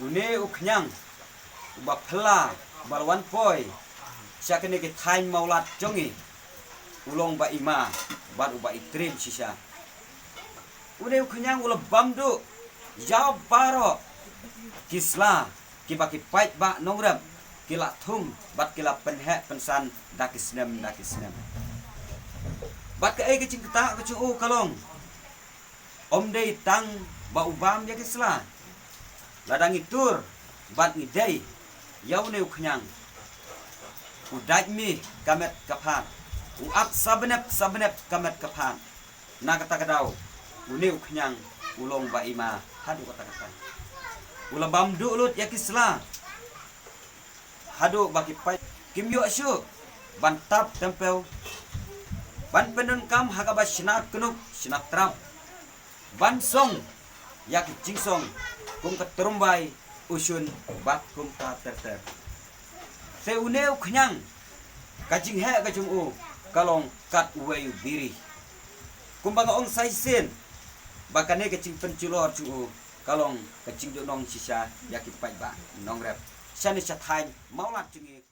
une uknyang uba phela balwan poi syakene ke thain maulat jongi ulong ba ima bat uba itrim sisa une uknyang ula bamdu jauh baro kisla kibaki pait ba nongrem kila thum bat kila penhe pensan dakisnem bat ke ai kecing keta kecu kalong om dei tang ba ubam ya kisla ladang itur bat ngidei yaune uknyang udaj mi kamet kaphan uap sabenep kamet kaphan na kata kadau une uknyang ulong ba ima hadu kata ula bamdu lut ya kisla hadu baki pai kim yo asyu bantap tempel ban penun kam hagaba sinak kenuk sinak trap ban song yak jingsong kum keterumbai usun bat kum ka terter se uneu knyang kajing he kajung u kalong kat uwei biri kumbang ong saisin bakane kecing penculor cu kalong kecing nong sisa yakipai ba nong rep sani chathai maulat jungi